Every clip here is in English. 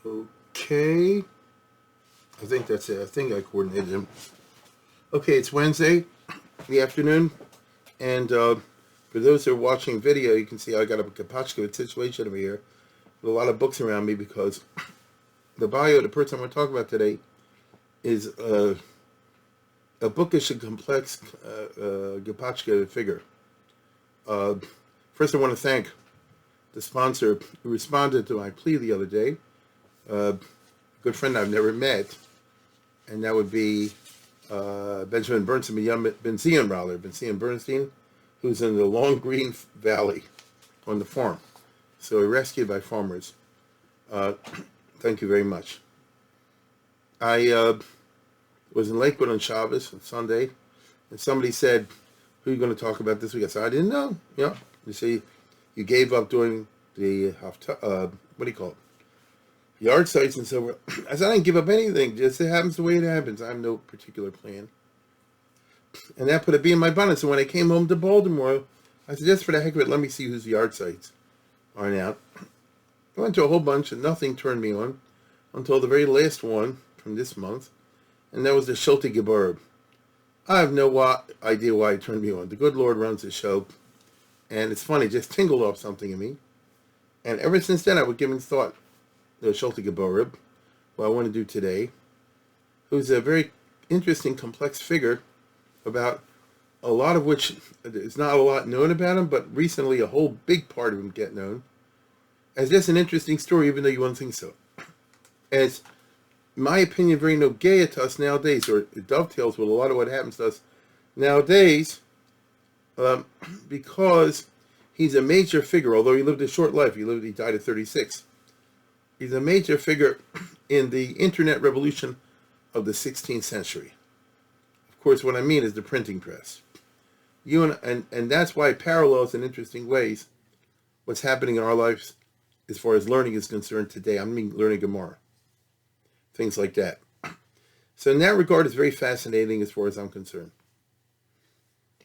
Okay. I think that's it. I think I coordinated him. Okay, it's Wednesday in the afternoon, and for those who are watching video, you can see I got a Kapachka situation over here with a lot of books around me because the bio of the person I'm going to talk about today is a bookish and complex Gapachka figure. First, I want to thank the sponsor who responded to my plea the other day. A good friend I've never met, and that would be Benjamin Bernstein, Ben Zion Bernstein, who's in the Long Green Valley on the farm. So rescued by farmers. Thank you very much. I was in Lakewood on Shabbos on Sunday, and somebody said, "Who are you going to talk about this week?" I said, "I didn't know." You see, you gave up doing the what do you call it? Yard sites and so forth. I said, I didn't give up anything. Just it happens the way it happens. I have no particular plan. And that put a bee in my bonnet. So when I came home to Baltimore, I said, just for the heck of it, let me see whose yard sites are now. I went to a whole bunch and nothing turned me on until the very last one from this month. And that was the Schulte Geburb. I have no idea why it turned me on. The good Lord runs the show. And it's funny, it just tingled off something in me. And ever since then, I was giving thought the Schulte Geburb, what I want to do today, who's a very interesting, complex figure about a lot of which is not a lot known about him, but recently a whole big part of him get known as just an interesting story, even though you wouldn't think so. And it's, in my opinion, very nogea to us nowadays, or it dovetails with a lot of what happens to us nowadays, because he's a major figure, although he lived a short life. He died at 36. He's a major figure in the internet revolution of the 16th century. Of course, what I mean is the printing press. And that's why it parallels in interesting ways what's happening in our lives as far as learning is concerned today. I mean learning Gemara. Things like that. So in that regard, it's very fascinating as far as I'm concerned.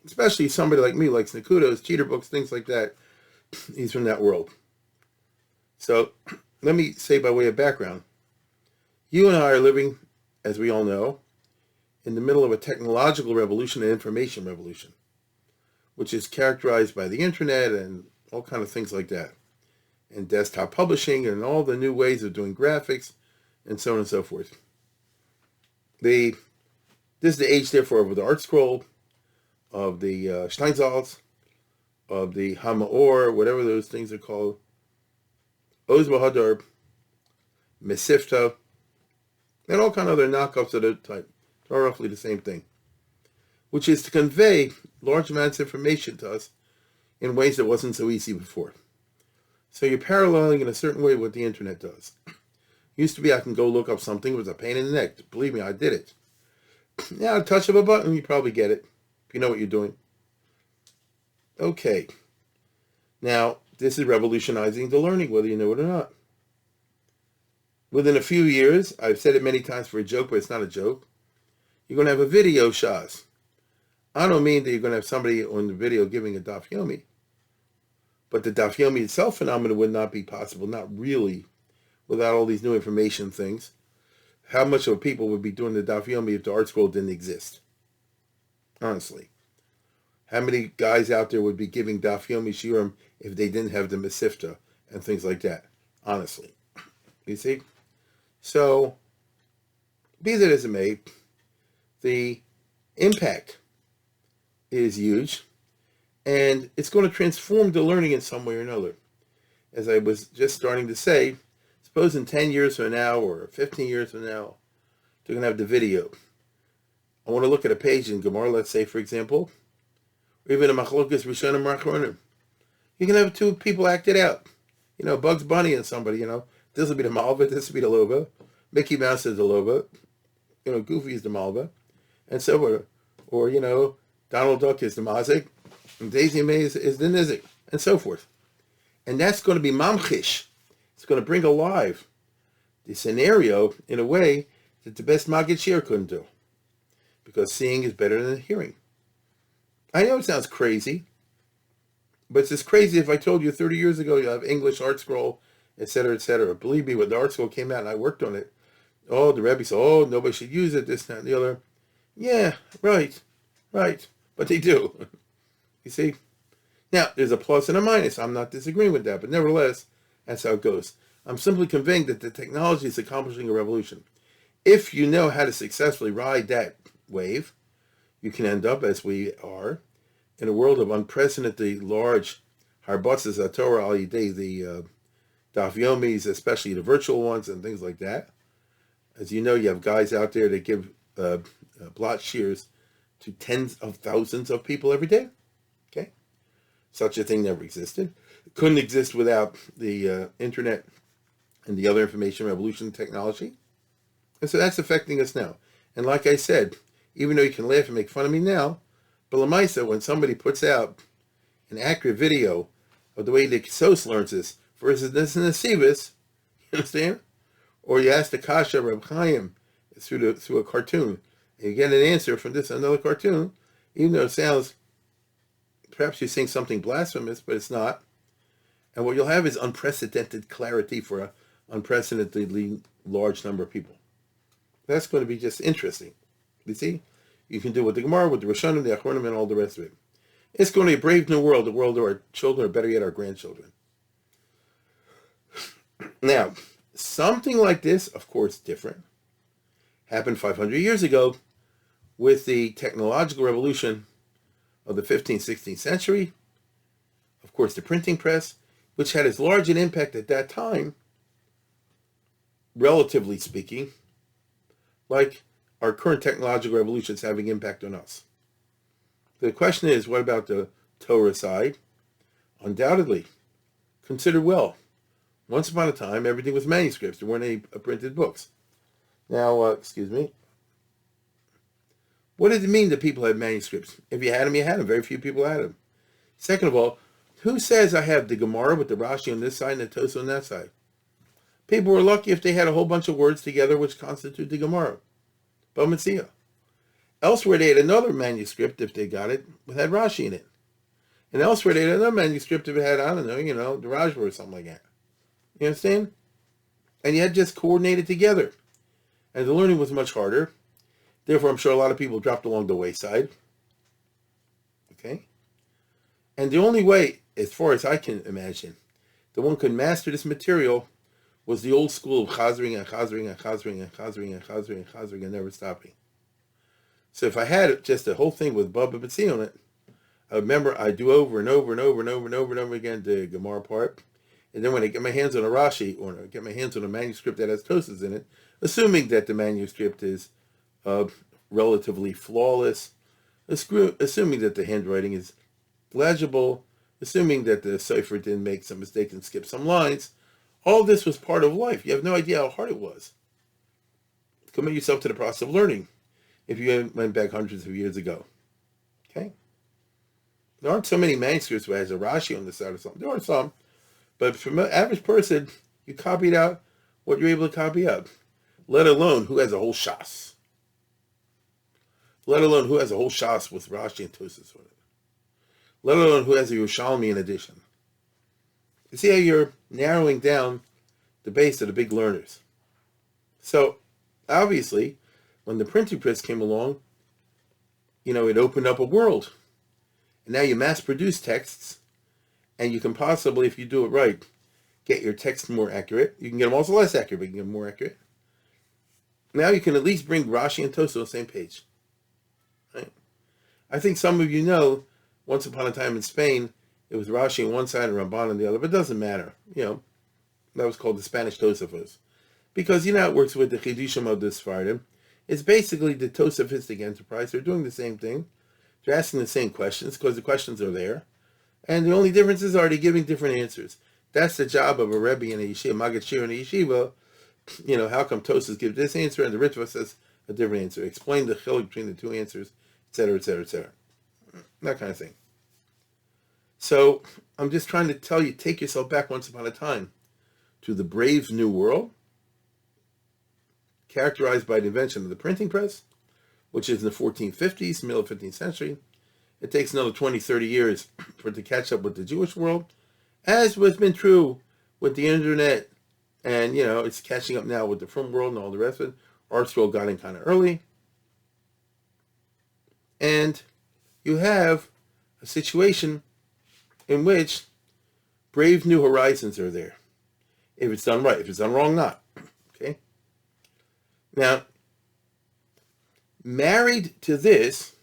Especially somebody like me, likes Nakudos, cheater books, things like that. He's from that world. So let me say by way of background, you and I are living, as we all know, in the middle of a technological revolution, an information revolution, which is characterized by the internet and all kind of things like that, and desktop publishing and all the new ways of doing graphics and so on and so forth. This is the age, therefore, of the art scroll, of the Steinsaltz, of the Hamaor, whatever those things are called, Oz Bahadar, Mesifta, and all kind of other knockoffs of the type. They're roughly the same thing, which is to convey large amounts of information to us in ways that wasn't so easy before. So you're paralleling in a certain way what the internet does. Used to be I can go look up something, it was a pain in the neck. Believe me, I did it. Now, a touch of a button, you probably get it, if you know what you're doing. Okay. Now, this is revolutionizing the learning, whether you know it or not. Within a few years, I've said it many times for a joke, but it's not a joke, you're going to have a video shaz. I don't mean that you're going to have somebody on the video giving a daf yomi, but the daf yomi itself phenomenon would not be possible, not really, without all these new information things. How much of people would be doing the daf yomi if the art scroll didn't exist? Honestly. How many guys out there would be giving daf yomi shiurim if they didn't have the mesifta and things like that? Honestly. You see? So, be that as it may, the impact is huge, and it's going to transform the learning in some way or another. As I was just starting to say, suppose in 10 years from now or 15 years from now, they're going to have the video. I want to look at a page in Gemara, let's say, for example, or even a Machlokas Rishonim Achronim. You can have two people act it out. Bugs Bunny and somebody, this will be the Malva, this will be the Lova. Mickey Mouse is the Lova. Goofy is the Malva. And so forth. Or, Donald Duck is the Mazik. And Daisy May is the Nizik. And so forth. And that's going to be mamchish. It's going to bring alive the scenario in a way that the best Maggid Shir couldn't do. Because seeing is better than hearing. I know it sounds crazy, but it's as crazy if I told you 30 years ago you have English art scroll etc., etc. Believe me, when the article came out and I worked on it, oh, the Rebbe said, oh, nobody should use it, this, that, and the other. Yeah, right, right. But they do. You see? Now, there's a plus and a minus. I'm not disagreeing with that, but nevertheless, that's how it goes. I'm simply conveying that the technology is accomplishing a revolution. If you know how to successfully ride that wave, you can end up, as we are, in a world of unprecedentedly large harbatzas Torah al yidei, the daf yomis, especially the virtual ones and things like that. As you know, you have guys out there that give blot shears to tens of thousands of people every day. Okay, such a thing never existed. It couldn't exist without the internet and the other information revolution technology. And so that's affecting us now. And like I said, even though you can laugh and make fun of me now, but Lamaisa, when somebody puts out an accurate video of the way the Kisos learns this versus this in the Sivas, you understand? Or you ask the Kasha Reb Chaim through a cartoon, and you get an answer from this another cartoon, even though it sounds, perhaps you're saying something blasphemous, but it's not. And what you'll have is unprecedented clarity for an unprecedentedly large number of people. That's going to be just interesting. You see? You can do with the Gemara, with the Rishonim, the Achronim, and all the rest of it. It's going to be a brave new world, the world of our children, or better yet, our grandchildren. Now, something like this, of course, different, happened 500 years ago with the technological revolution of the 15th, 16th century. Of course, the printing press, which had as large an impact at that time, relatively speaking, like our current technological revolution is having impact on us. The question is, what about the Torah side? Undoubtedly. Consider well. Once upon a time, everything was manuscripts. There weren't any printed books. Now, excuse me. What did it mean that people had manuscripts? If you had them, you had them. Very few people had them. Second of all, who says I have the Gemara with the Rashi on this side and the Tosa on that side? People were lucky if they had a whole bunch of words together which constitute the Gemara. B'Metzia. Elsewhere, they had another manuscript, if they got it, that had Rashi in it. And elsewhere, they had another manuscript if it had, I don't know, the Rajva or something like that. You understand? And you had just coordinated together. And the learning was much harder. Therefore, I'm sure a lot of people dropped along the wayside. Okay? And the only way, as far as I can imagine, that one could master this material was the old school of chazering and chazering and chazering and chazering and chazering and chazering and never stopping. So if I had just a whole thing with Baba B'Tzi on it, I remember I do over and over and over and over and over and over again the Gemara part. And then when I get my hands on a Rashi, or I get my hands on a manuscript that has Tosas in it, assuming that the manuscript is relatively flawless, assuming that the handwriting is legible, assuming that the cipher didn't make some mistake and skip some lines, all this was part of life. You have no idea how hard it was. Commit yourself to the process of learning if you went back hundreds of years ago. Okay? There aren't so many manuscripts where it has a Rashi on the side or something. There are some. But from an average person, you copied out what you're able to copy out. Let alone who has a whole Shas. Let alone who has a whole Shas with Rashi and Tosas on it. Let alone who has a Yerushalmi in addition. You see how you're narrowing down the base of the big learners. So, obviously, when the printing press came along, it opened up a world. And now you mass-produce texts, and you can possibly, if you do it right, get your text more accurate. You can get them also less accurate, but you can get them more accurate. Now you can at least bring Rashi and Tosa on the same page. Right? I think some of you know, once upon a time in Spain, it was Rashi on one side and Ramban on the other, but it doesn't matter. That was called the Spanish Tosafos. Because how it works with the Chidushim of the Sephardim. It's basically the Tosafistic enterprise. They're doing the same thing. They're asking the same questions because the questions are there. And the only differences are they're giving different answers. That's the job of a Rebbe in a yeshiva, Maggid Shir in a yeshiva. How come Tosas give this answer and the Ritva says a different answer? Explain the chiluk between the two answers, etc., etc., etc. That kind of thing. So I'm just trying to tell you, take yourself back once upon a time to the brave new world, characterized by the invention of the printing press, which is in the 1450s, middle of 15th century. It takes another 20, 30 years for it to catch up with the Jewish world, as has been true with the internet, and it's catching up now with the film world and all the rest of it. Art world got in kind of early, and you have a situation in which brave new horizons are there. If it's done right. If it's done wrong, not. Okay? Now, married to this,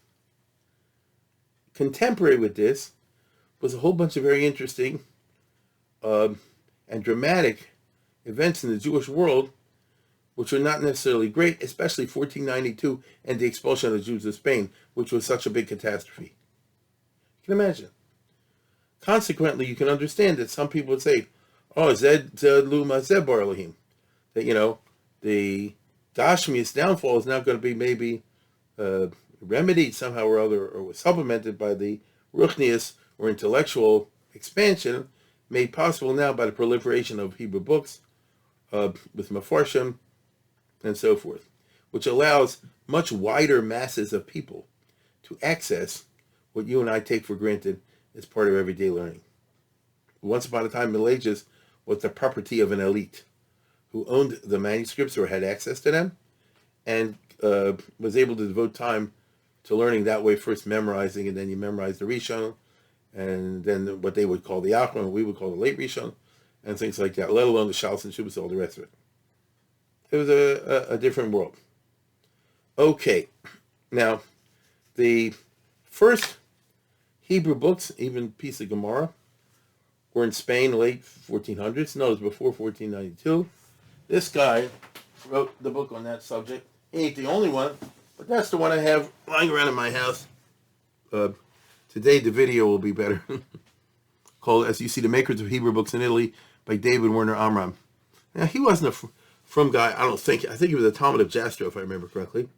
contemporary with this, was a whole bunch of very interesting and dramatic events in the Jewish world, which were not necessarily great, especially 1492 and the expulsion of the Jews of Spain, which was such a big catastrophe. You can imagine. Consequently, you can understand that some people would say, oh, Zed Luma Zebar Elohim. That, the Gashmius downfall is now going to be maybe remedied somehow or other, or was supplemented by the Ruchnius, or intellectual expansion, made possible now by the proliferation of Hebrew books, with Mefarshim, and so forth, which allows much wider masses of people to access what you and I take for granted as part of everyday learning. Once upon a time, Middle Ages was the property of an elite who owned the manuscripts or had access to them, and was able to devote time to learning that way, first memorizing, and then you memorize the Rishon, and then what they would call the Achron, we would call the late Rishon, and things like that, let alone the Shals and Shubas, all the rest of it. It was a different world. Okay, now, the first Hebrew books, even piece of Gemara, were in Spain, late 1400s. No, it was before 1492. This guy wrote the book on that subject. He ain't the only one, but that's the one I have lying around in my house. Today the video will be better. Called, as you see, The Makers of Hebrew Books in Italy by David Werner Amram. Now, he wasn't a from guy, I think he was a Talmud of Jastrow, if I remember correctly.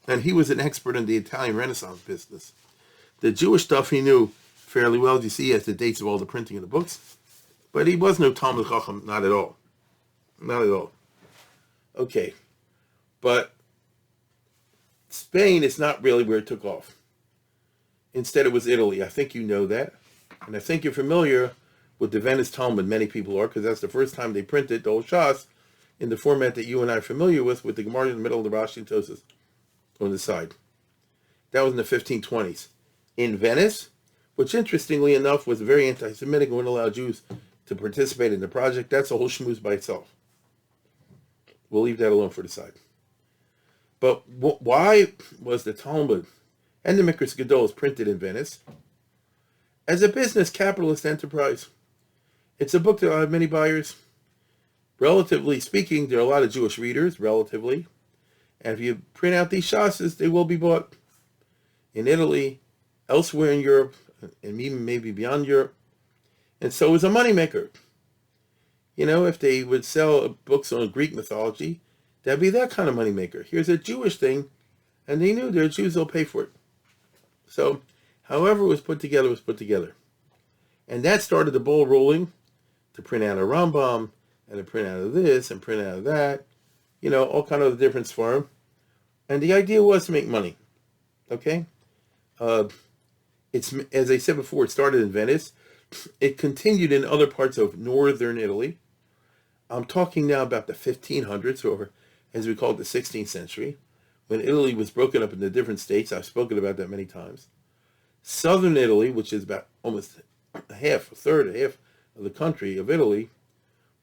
And he was an expert in the Italian Renaissance business. The Jewish stuff he knew fairly well. As you see, he has the dates of all the printing of the books. But he was no Talmud Chacham, not at all. Not at all. Okay. But Spain is not really where it took off. Instead, it was Italy. I think you know that. And I think you're familiar with the Venice Talmud. Many people are, because that's the first time they printed the whole Shas in the format that you and I are familiar with the Gemara in the middle, the Rashi and Tosas on the side. That was in the 1520s. In Venice, which interestingly enough was very anti-Semitic and wouldn't allow Jews to participate in the project. That's a whole schmooze by itself. We'll leave that alone for the side. But why was the Talmud and the Mikras Gedolos printed in Venice? As a business capitalist enterprise. It's a book that will have many buyers. Relatively speaking, there are a lot of Jewish readers, relatively. And if you print out these shasas, they will be bought in Italy, elsewhere in Europe, and even maybe beyond Europe. And so it was a moneymaker. If they would sell books on Greek mythology, that'd be that kind of moneymaker. Here's a Jewish thing, and they knew there are Jews who'll pay for it. So, however it was put together, was put together. And that started the ball rolling to print out a Rambam, and to print out of this, and print out of that, all kind of different form. And the idea was to make money. Okay? It's, as I said before, it started in Venice. It continued in other parts of northern Italy. I'm talking now about the 1500s, or as we call it, the 16th century, when Italy was broken up into different states. I've spoken about that many times. Southern Italy, which is about almost a half of the country of Italy,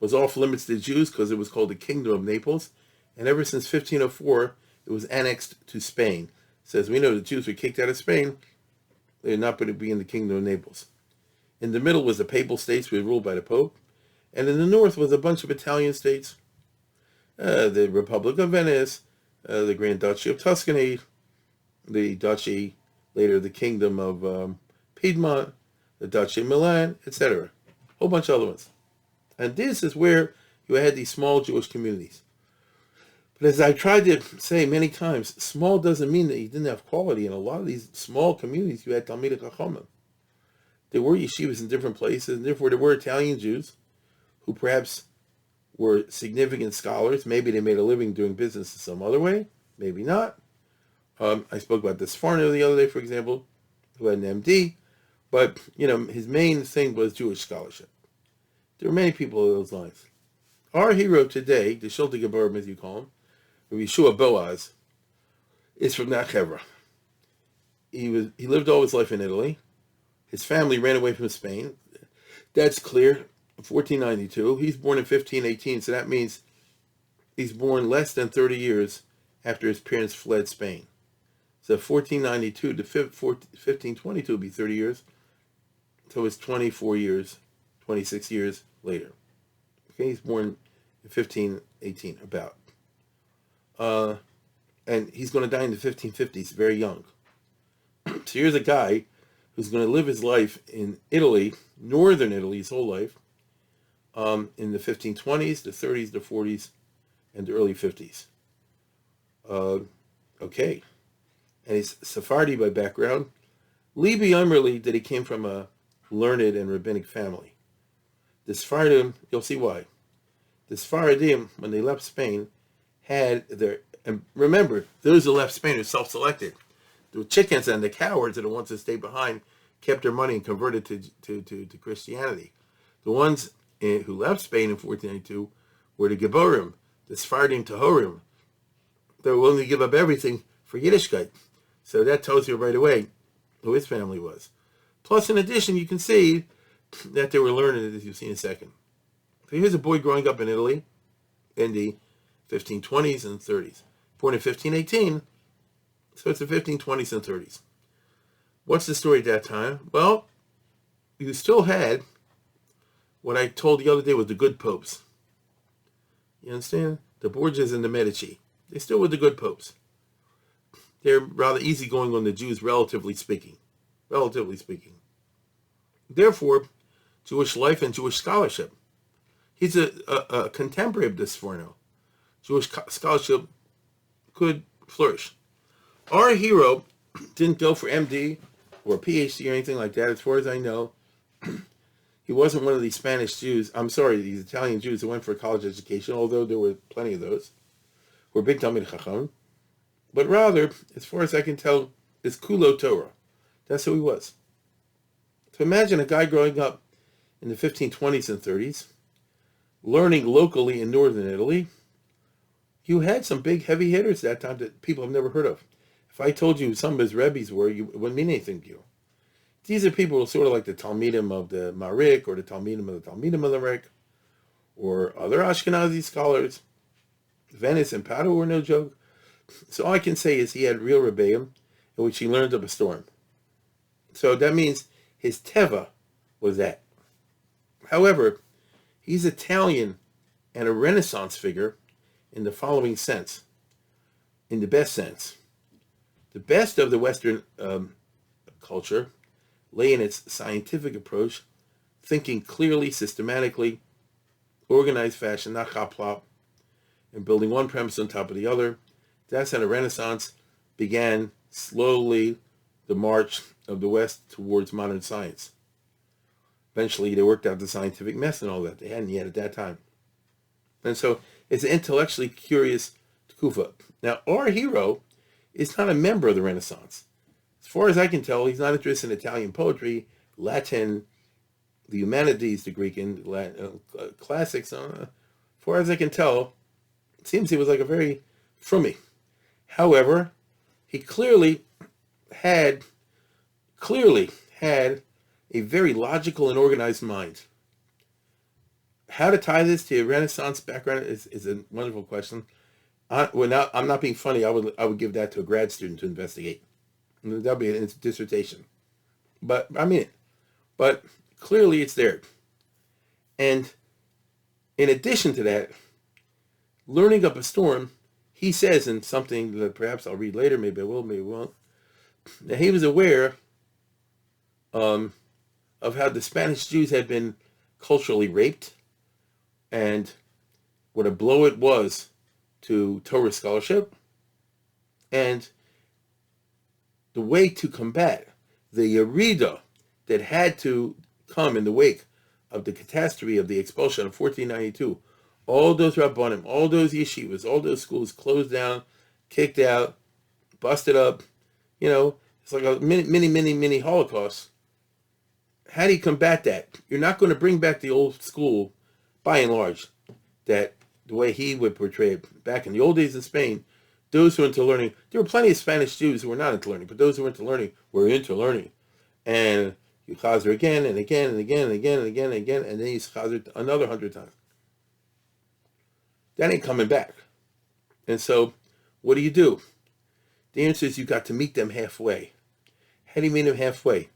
was off limits to Jews because it was called the Kingdom of Naples. And ever since 1504, it was annexed to Spain. So as we know, the Jews were kicked out of Spain. They're not going to be in the Kingdom of Naples. In the middle was the Papal States, which were ruled by the Pope. And in the north was a bunch of Italian states. The Republic of Venice, the Grand Duchy of Tuscany, the Duchy, later the Kingdom of Piedmont, the Duchy of Milan, etc. A whole bunch of other ones. And this is where you had these small Jewish communities. But as I tried to say many times, small doesn't mean that you didn't have quality. In a lot of these small communities, you had Talmidei Chachamim. There were yeshivas in different places, and therefore there were Italian Jews who perhaps were significant scholars. Maybe they made a living doing business in some other way. Maybe not. I spoke about this Sforno the other day, for example, who had an MD. But, his main thing was Jewish scholarship. There were many people of those lines. Our hero today, the Shulte Geburim as you call him, or Yeshua Boaz, is from that chevra. He lived all his life in Italy. His family ran away from Spain. That's clear. 1492. He's born in 1518, so that means he's born less than 30 years after his parents fled Spain. So 1492 to 1522 would be 30 years. So it's 24 years, 26 years later. Okay, he's born in 1518, about. And he's going to die in the 1550s, very young. So here's a guy who's going to live his life in Italy, northern Italy, his whole life, in the 1520s, the 30s, the 40s, and the early 50s. Okay. And he's Sephardi by background. Libi Ummerli that he came from a learned and rabbinic family. The Sephardim, you'll see why. The Sephardim, when they left Spain, had their, and remember, those who left Spain are self-selected. The chickens and the cowards are the ones that stayed behind, kept their money and converted to Christianity. The ones who left Spain in 1492 were the Geburim, the Sephardim Tahorim. They were willing to give up everything for Yiddishkeit. So that tells you right away who his family was. Plus, in addition, you can see that they were learned, as you'll see in a second. So here's a boy growing up in Italy in the 1520s and 30s. Born in 1518, so it's the 1520s and 30s. What's the story at that time? Well, you still had what I told the other day was the good popes. You understand? The Borgias and the Medici. They still were the good popes. They're rather easygoing on the Jews, relatively speaking. Relatively speaking. Therefore, Jewish life and Jewish scholarship. He's a contemporary of this Sforno. Jewish scholarship could flourish. Our hero didn't go for MD or PhD or anything like that. As far as I know, he wasn't one of these Spanish Jews. I'm sorry, these Italian Jews who went for a college education, although there were plenty of those, who were big Talmid Chacham. But rather, as far as I can tell, is Kulo Torah. That's who he was. So imagine a guy growing up in the 1520s and 30s, learning locally in northern Italy. You had some big heavy hitters that time that people have never heard of. If I told you some of his rebbes were, it wouldn't mean anything to you. These are people who are sort of like the Talmidim of the Marik or the Talmidim of the Talmidim of the Marik or other Ashkenazi scholars. Venice and Padua were no joke. So all I can say is he had real rebbeim in which he learned of a storm. So that means his teva was that. However, he's Italian and a Renaissance figure in the following sense, in the best sense. The best of the Western culture lay in its scientific approach, thinking clearly, systematically, organized fashion, not hop-plop, and building one premise on top of the other. That's how the Renaissance began slowly the march of the West towards modern science. Eventually, they worked out the scientific mess and all that. They hadn't yet at that time. And so it's an intellectually curious Kufa. Now, our hero is not a member of the Renaissance. As far as I can tell, he's not interested in Italian poetry, Latin, the humanities, the Greek and Latin, classics. As far as I can tell, it seems he was like a very frummy. However, he clearly had a very logical and organized mind. How to tie this to a Renaissance background is a wonderful question. I'm not being funny. I would give that to a grad student to investigate. That'll be a dissertation. But I mean it. But clearly it's there. And in addition to that, learning up a storm, he says in something that perhaps I'll read later, maybe I will, maybe I won't, that he was aware of how the Spanish Jews had been culturally raped and what a blow it was to Torah scholarship, and the way to combat the yerida that had to come in the wake of the catastrophe of the expulsion of 1492. All those rabbanim, all those yeshivas, all those schools closed down, kicked out, busted up. You know, it's like a mini Holocaust. how do you combat that? You're not going to bring back the old school, by and large, that the way he would portray it. Back in the old days in Spain, those who were into learning, there were plenty of Spanish Jews who were not into learning, but those who were into learning were into learning. And you chazer again and again and again and again and again and again, and then you chazer another 100 times. That ain't coming back. And so, what do? The answer is you got to meet them halfway. How do you meet them halfway?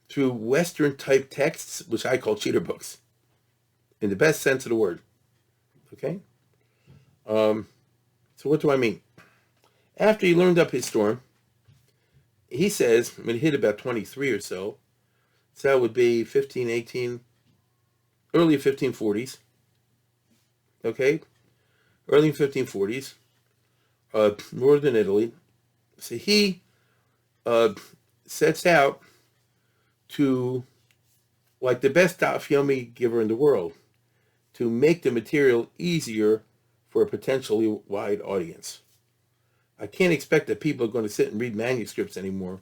Through Western-type texts, which I call cheater books, in the best sense of the word. Okay? So what do I mean? After he learned up his storm, he says, when he hit about 23 or so that would be 15, 18, early 1540s. Okay? Early 1540s, northern Italy. So he sets out to, like the best daf yomi giver in the world, to make the material easier for a potentially wide audience. I can't expect that people are going to sit and read manuscripts anymore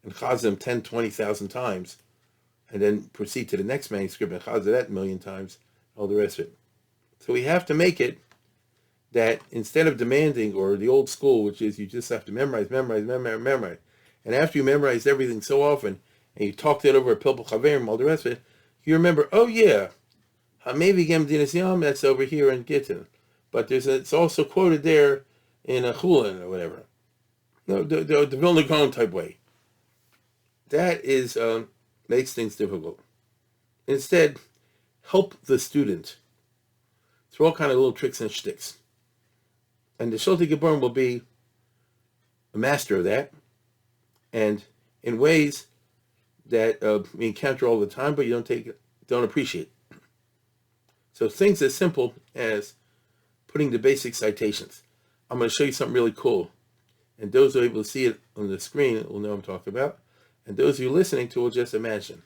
and chaz them 10, 20,000 times and then proceed to the next manuscript and chaz that 1,000,000 times, all the rest of it. So we have to make it that instead of demanding, or the old school, which is you just have to memorize. And after you memorize everything so often, and you talk that over a pilpul chaverim, all the rest of it, you remember, oh yeah, maybe Gem Dinas Yom, that's over here in Gittin. But it's also quoted there in a Chulin or whatever. No, the Vilna Gaon type way. That is makes things difficult. Instead, help the student through all kind of little tricks and shticks. And the Sholti Geburim will be a master of that, and in ways that we encounter all the time, but you don't appreciate. So things as simple as putting the basic citations. I'm going to show you something really cool, and those who are able to see it on the screen will know what I'm talking about, and those of you listening to will just imagine.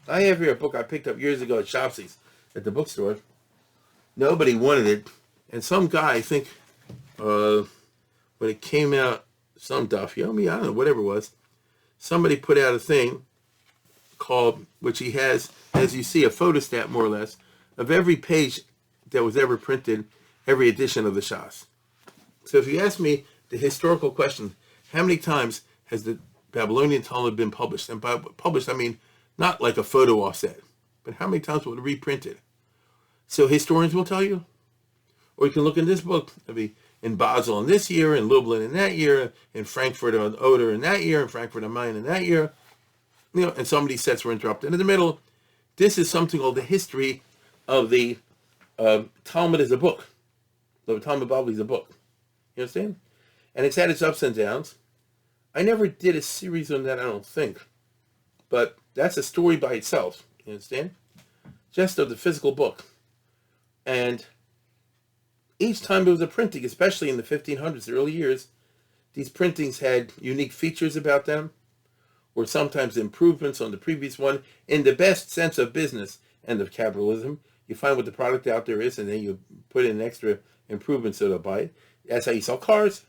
I have here a book I picked up years ago at Shopsy's at the bookstore. Nobody wanted it, and some guy, I think, when it came out, some daf yomi, I don't know, whatever it was, somebody put out a thing called, which he has, as you see, a photostat more or less, of every page that was ever printed, every edition of the Shas. So if you ask me the historical question, how many times has the Babylonian Talmud been published? And by published, I mean not like a photo offset, but how many times was it reprinted? So historians will tell you. Or you can look in this book, it'll be in Basel in this year, in Lublin in that year, in Frankfurt on Oder in that year, in Frankfurt am Main in that year. You know, and some of these sets were interrupted in the middle. This is something called the history of the Talmud as a book. The Talmud Bavli is a book. You understand? And it's had its ups and downs. I never did a series on that, I don't think. But that's a story by itself. You understand? Just of the physical book. And each time it was a printing, especially in the 1500s, the early years, these printings had unique features about them, or sometimes improvements on the previous one, in the best sense of business and of capitalism. You find what the product out there is, and then you put in extra improvements so they'll buy it. That's how you sell cars.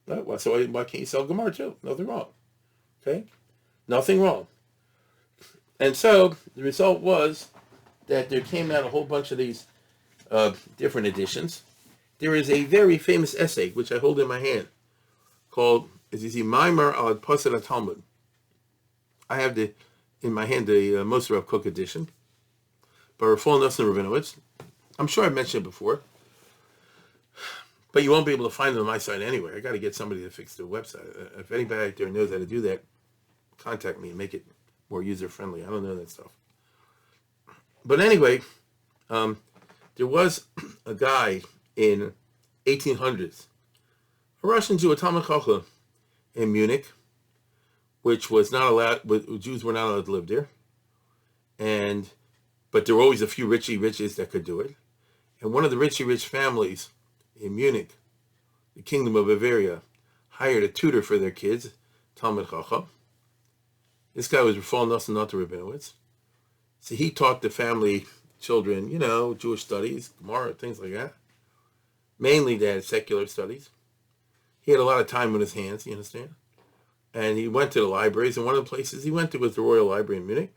Well, so why can't you sell Gemara too? Nothing wrong. Okay? Nothing wrong. And so the result was that there came out a whole bunch of these different editions. There is a very famous essay, which I hold in my hand, called, as you see, Maimar al Pasad Talmud. I have in my hand the Moser Rav Kook edition by Rafal Nosson Rabinowitz. I'm sure I've mentioned it before, but you won't be able to find it on my site anyway. I got to get somebody to fix the website. If anybody out there knows how to do that, contact me and make it more user-friendly. I don't know that stuff. But anyway, there was a guy in 1800s, a Russian Jew, a Talmud Chacham in Munich, which was not allowed, Jews were not allowed to live there. But there were always a few riches that could do it. And one of the rich families in Munich, the Kingdom of Bavaria, hired a tutor for their kids, Talmud Chacham. This guy was Rafal Nosson Rabinowitz. So he taught the family children, Jewish studies, Gemara, things like that. Mainly they had secular studies. He had a lot of time on his hands, you understand? And he went to the libraries, and one of the places he went to was the Royal Library in Munich,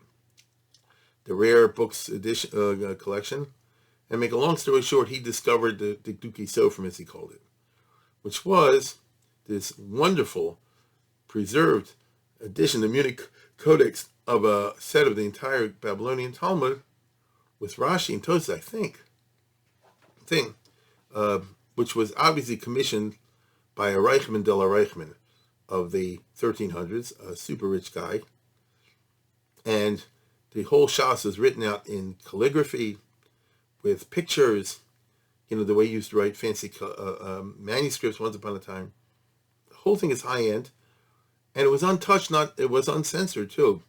the rare books edition collection. And make a long story short, he discovered the Dikduke Sofrim, as he called it, which was this wonderful, preserved edition, the Munich Codex, of a set of the entire Babylonian Talmud with Rashi and Tosas, I think, which was obviously commissioned by a Reichman de la Reichman of the 1300s, a super rich guy. And the whole Shas is written out in calligraphy with pictures, the way you used to write fancy manuscripts once upon a time. The whole thing is high-end, and it was untouched, it was uncensored too.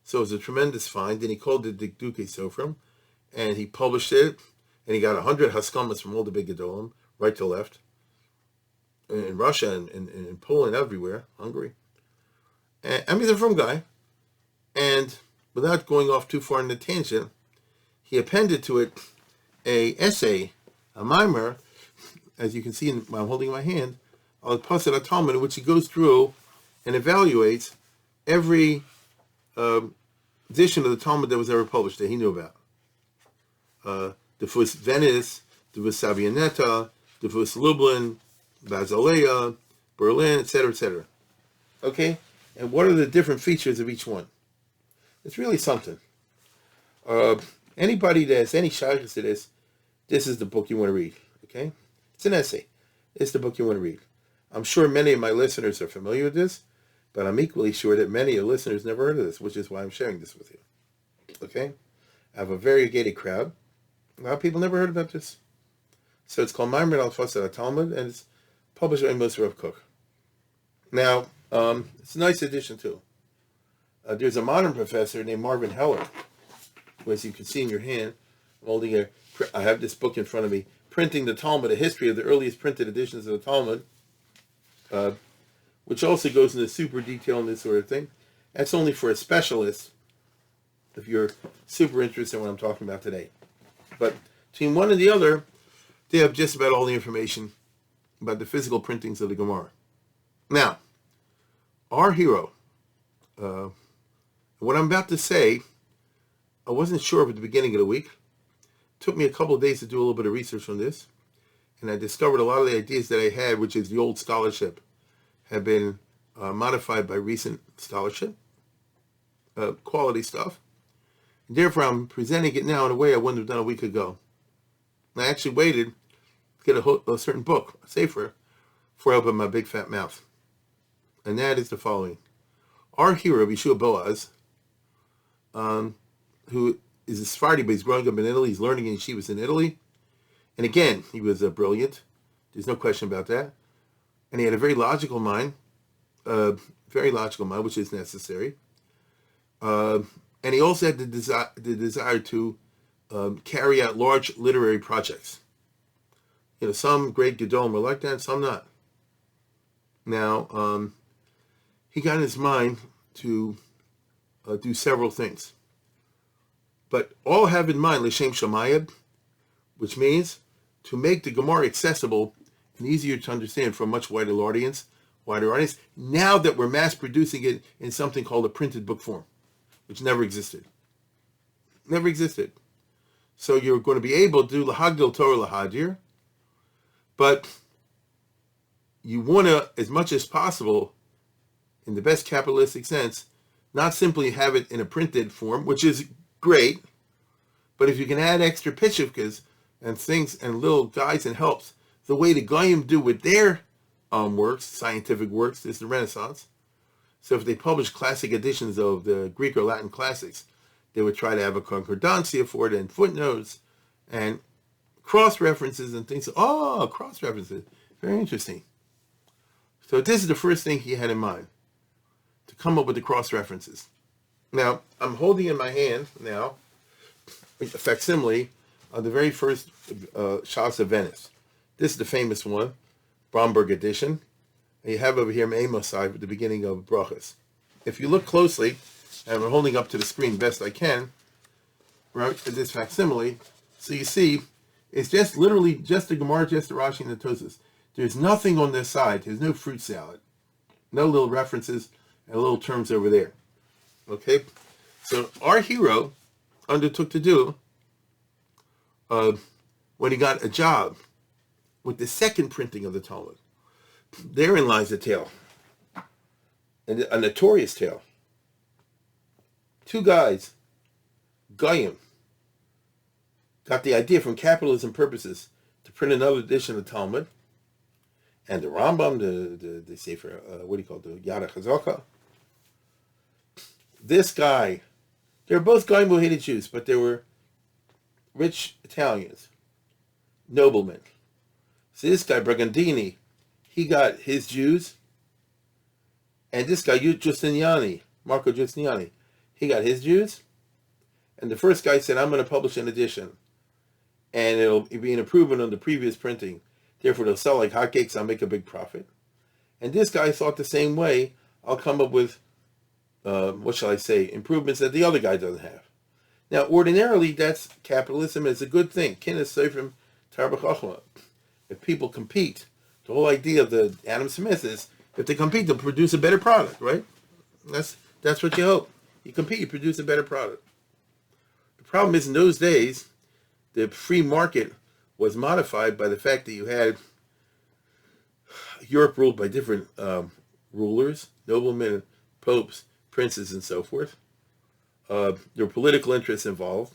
So it was a tremendous find, and he called it Dikduke Sofrim, and he published it, and he got 100 Haskamas from all the big Gedolim, right to left, in Russia and in Poland, everywhere, Hungary. And, I mean, he's a from guy, and without going off too far in the tangent, he appended to it a essay, a mimer, as you can see while I'm holding in my hand, on Pasad Talmud, in which he goes through and evaluates every edition of the Talmud that was ever published that he knew about. The Fus Venice, the Fus Savianetta, the Fus Lublin, Basilea, Berlin, etc., etc. Okay? And what are the different features of each one? It's really something. Anybody that has any shaykhs to this is the book you want to read. Okay? It's an essay. It's the book you want to read. I'm sure many of my listeners are familiar with this, but I'm equally sure that many of your listeners never heard of this, which is why I'm sharing this with you. Okay? I have a variegated crowd. A lot of people never heard about this. So it's called Maimer al Fasad Talmud, and it's published by Moshe Rav Kook. Now, it's a nice edition too. There's a modern professor named Marvin Heller, who, as you can see in your hand, I have this book in front of me, Printing the Talmud, a history of the earliest printed editions of the Talmud, which also goes into super detail and this sort of thing. That's only for a specialist, if you're super interested in what I'm talking about today. But between one and the other, they have just about all the information about the physical printings of the Gemara. Now, our hero, what I'm about to say, I wasn't sure of at the beginning of the week. It took me a couple of days to do a little bit of research on this, and I discovered a lot of the ideas that I had, which is the old scholarship, have been modified by recent scholarship, quality stuff. And therefore, I'm presenting it now in a way I wouldn't have done a week ago. And I actually waited to get a certain book, a sefer, before I opened my big fat mouth. And that is the following. Our hero, Yeshua Boaz, who is a Sephardi, but he's growing up in Italy. He's learning in yeshivas in Italy. And again, he was brilliant. There's no question about that. And he had a very logical mind, which is necessary. And he also had the desire to carry out large literary projects. Some great Gedolim were like that, some not. Now, he got in his mind to do several things. But all have in mind L'Shem Shamayim, which means to make the Gemara accessible and easier to understand for a much wider audience, now that we're mass producing it in something called a printed book form, which never existed. Never existed. So you're going to be able to do Lahagdil Torah Lahadir, but you want to, as much as possible, in the best capitalistic sense, not simply have it in a printed form, which is great, but if you can add extra pitchivkas and things and little guides and helps, the way the Goyim do with their works, scientific works, is the Renaissance. So if they publish classic editions of the Greek or Latin classics, they would try to have a concordancia for it and footnotes and cross-references and things. Oh, cross-references. Very interesting. So this is the first thing he had in mind, to come up with the cross-references. Now, I'm holding in my hand now a facsimile of the very first Shas of Venice. This is the famous one, Bromberg edition. And you have over here Amos at the beginning of Brachas. If you look closely, and I'm holding up to the screen best I can, right, this facsimile, so you see, it's just literally just the Gemara, just the Rashi, and the Tosas. There's nothing on this side. There's no fruit salad. No little references and little terms over there. Okay? So our hero undertook to do, when he got a job with the second printing of the Talmud. Therein lies a tale, a notorious tale. Two guys, Goyim, got the idea from capitalism purposes to print another edition of the Talmud, and the Rambam, the Sefer, what do you call it, the Yad HaChazaka. This guy, they were both Goyim who hated Jews, but they were rich Italians, noblemen. So this guy, Bragandini, he got his Jews, and this guy, Marco Giustiniani, he got his Jews, and the first guy said, I'm going to publish an edition, and it'll be an improvement on the previous printing. Therefore, they'll sell like hotcakes, I'll make a big profit. And this guy thought the same way, I'll come up with, improvements that the other guy doesn't have. Now, ordinarily, that's capitalism. It's a good thing. If people compete, the whole idea of the Adam Smith is, if they compete, they'll produce a better product, right? That's what you hope. You compete, you produce a better product. The problem is, in those days, the free market was modified by the fact that you had Europe ruled by different rulers, noblemen, popes, princes, and so forth. There were political interests involved.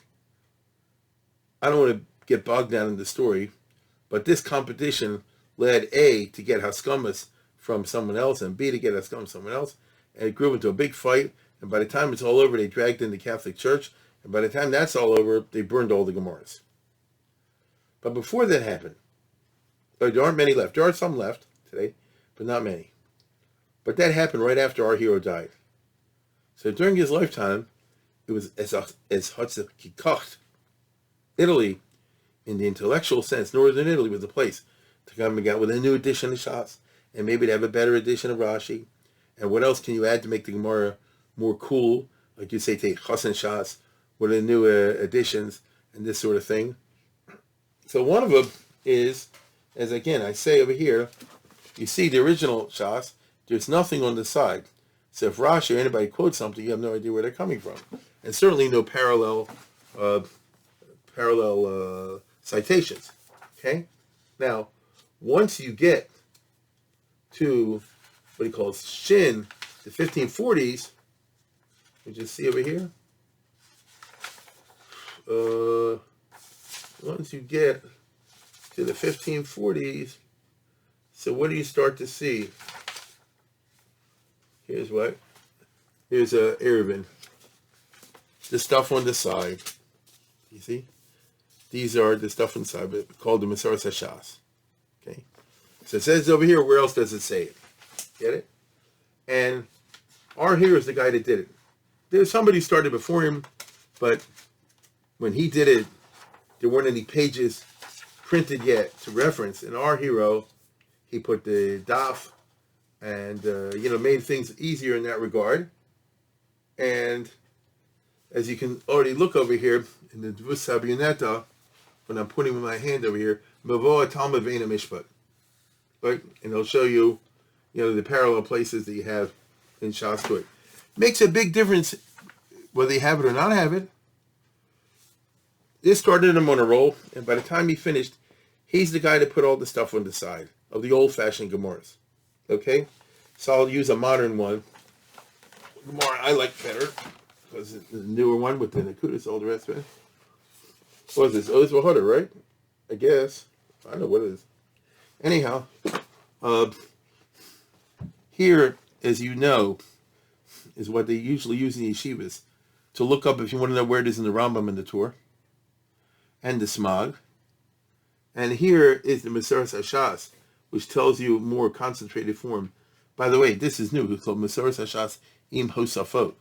I don't want to get bogged down in the story, but this competition led A, to get Haskamas from someone else, and B, to get Haskamas from someone else, and it grew into a big fight, and by the time it's all over, they dragged in the Catholic Church, and by the time that's all over, they burned all the Gemaras. But before that happened, there aren't many left. There are some left today, but not many. But that happened right after our hero died. So during his lifetime, it was as Kikocht. Italy, in the intellectual sense, northern Italy was the place to come and get with a new edition of Shas, and maybe to have a better edition of Rashi. And what else can you add to make the Gemara more cool? Like you say, take Chasen Shas, with the new editions, and this sort of thing. So one of them is, as again I say over here, you see the original Shas, there's nothing on the side. So if Rashi or anybody quotes something, you have no idea where they're coming from. And certainly no parallel citations. Okay? Now, once you get to what he calls Shin, the 1540s, you just see over here. Once you get to the 1540s, so what do you start to see? Here's what. Here's Eruvin. The stuff on the side. You see? These are the stuff inside, but called the Masaras HaShas. Okay? So it says over here, where else does it say it? Get it? And our hero is the guy that did it. There's somebody who started before him, but when he did it, there weren't any pages printed yet to reference. And our hero, he put the daf and, made things easier in that regard. And as you can already look over here in the Dvus Sabioneta, when I'm pointing with my hand over here, Mavoa Talmud Ve'ena Mishpat. Right? And it'll show you, the parallel places that you have in Shas to it. Makes a big difference whether you have it or not have it. This started him on a roll, and by the time he finished, he's the guy that put all the stuff on the side of the old-fashioned Gemaras. Okay? So I'll use a modern one. Gemara I like better, because it's the newer one with the Nakudas, all the rest of it. What is this? Oz V'Hoda, right? I guess. I don't know what it is. Anyhow, here, as you know, is what they usually use in yeshivas to look up if you want to know where it is in the Rambam and the Torah and the Smag. And here is the Masaras HaShas, which tells you more concentrated form. By the way, this is new. It's called Masaras HaShas Im Hosafot.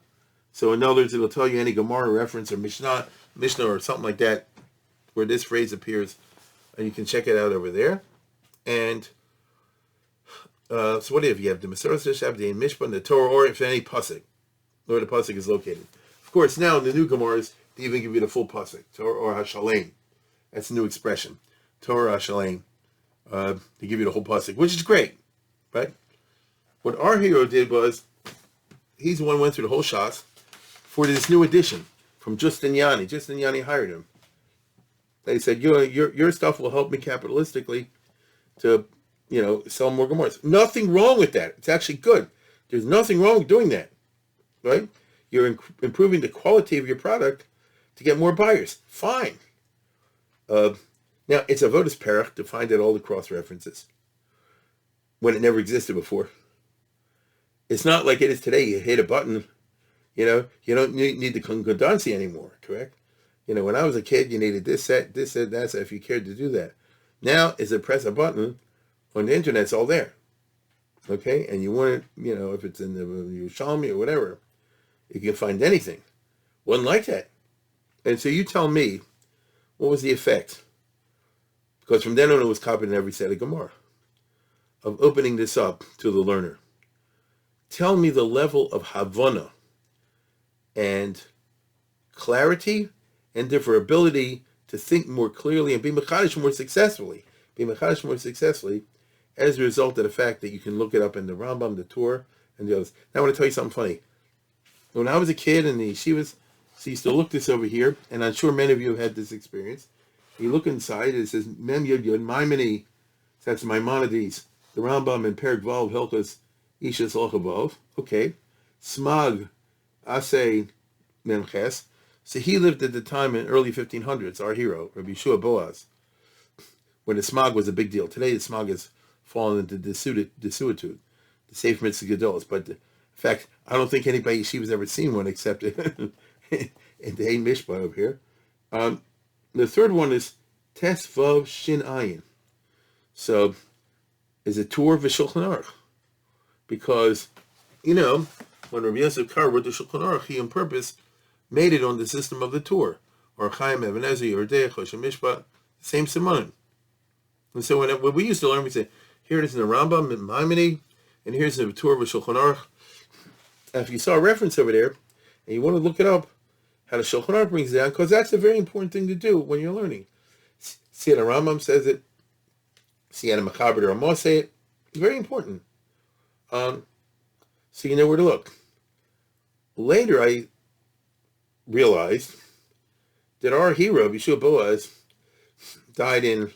So in other words, it'll tell you any Gemara reference or Mishnah or something like that where this phrase appears, and you can check it out over there. And so what do you have? You have the Masaras HaShas, the Mishpan, the Torah, or if any pasuk, where the pasuk is located. Of course, now in the new Gemaras, they even give you the full pasuk, Torah or Hashalem. That's a new expression, Torah Hashalem. They give you the whole pasuk, which is great, right? What our hero did was he's the one who went through the whole shots for this new edition from Justiniani. Justiniani hired him. They said, your stuff will help me capitalistically to, sell more Gemaras. Nothing wrong with that. It's actually good. There's nothing wrong with doing that, right? You're improving the quality of your product to get more buyers. Fine. Now, it's avodas perach to find out all the cross-references when it never existed before. It's not like it is today. You hit a button, you don't need the concordancy anymore, correct? When I was a kid, you needed this set, that set, if you cared to do that. Now, is to press a button on the internet, it's all there. Okay? And you want it, if it's in the Yerushalmi or whatever, you can find anything. Wasn't like that. And so you tell me, what was the effect? Because from then on, it was copied in every set of Gemara, of opening this up to the learner. Tell me the level of Havana and clarity and their ability to think more clearly and be mechadish more successfully. As a result of the fact that you can look it up in the Rambam, the Torah, and the others. Now I want to tell you something funny. When I was a kid in the yeshivas, so you used to look this over here, and I'm sure many of you have had this experience. You look inside, it says, Mem Yod Yod, Maimoni, that's Maimonides, the Rambam in Perek Vav, Hilchos, Ishas Lochavov. Okay. Smag, Asay, Memches. So he lived at the time in early 1500s, our hero, Rabbi Yeshua Boaz, when the smog was a big deal. Today the smog has fallen into desuetude, the Sefer Mitzvah Gedolos. But in fact, I don't think anybody yeshiva's ever seen one except in the Ein Mishpah over here. The third one is Tes Vav Shin Ayin. So, is a tour of the Shulchan Aruch. Because, when Rabbi Yosef Kar wrote the Shulchan Aruch, he on purpose made it on the system of the tour. Or Chaim, Even Ezra, Yordei, Choshen Mishpah, same Simonim. And so when we used to learn, we say, here it is in the Rambam, in Maimoni, and here's the tour of the Shulchan Aruch. If you saw a reference over there, and you want to look it up, how the Shulchan Aruch brings it down, because that's a very important thing to do when you're learning. See how the Rambam says it, see how the Mechaber or Ramah say it. It's very important. So you know where to look. Later I realized that our hero, Yeshua Boaz, died in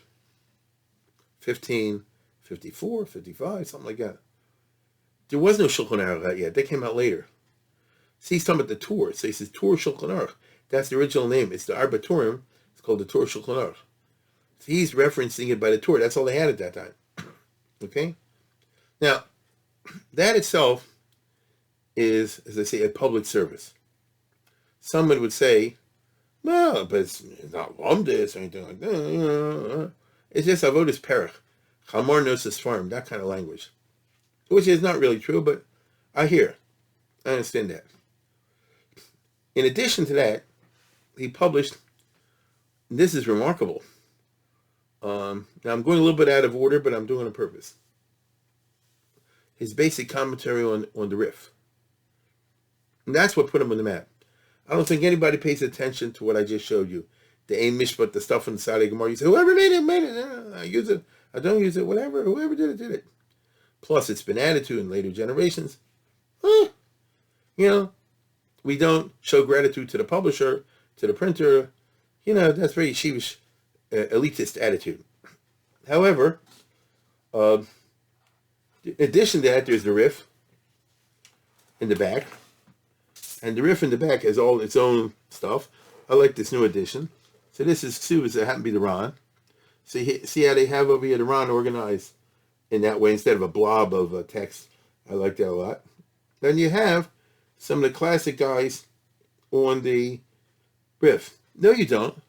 1554, 55, something like that. There was no Shulchan Aruch out yet. They came out later. See, he's talking about the Torah. So he says, Torah Shulchan Aruch. That's the original name. It's the Arba Turim. It's called the Torah Shulchan Aruch. So he's referencing it by the Torah. That's all they had at that time. Okay? Now, that itself is, as I say, a public service. Someone would say, well, but it's not lumdis or anything like that. It's just avodas perach. Chamor nosis farm, that kind of language. Which is not really true, but I hear. I understand that. In addition to that, he published, and this is remarkable. Now I'm going a little bit out of order, but I'm doing it on purpose. His basic commentary on the Rif. And that's what put him on the map. I don't think anybody pays attention to what I just showed you. The Ein Mishpat, the stuff in the Sadi Gemara. You say, whoever made it. I use it. I don't use it. Whatever. Whoever did it. Plus, it's been added to in later generations. We don't show gratitude to the publisher, to the printer. That's very yeshivish, elitist attitude. However, in addition to that, there's the Rif in the back. And the Rif in the back has all its own stuff. I like this new edition. So this is Ksubas that happen to be the Ron. So see how they have over here the Ron organized in that way instead of a blob of text. I like that a lot. Then you have some of the classic guys on the Rif. No, you don't.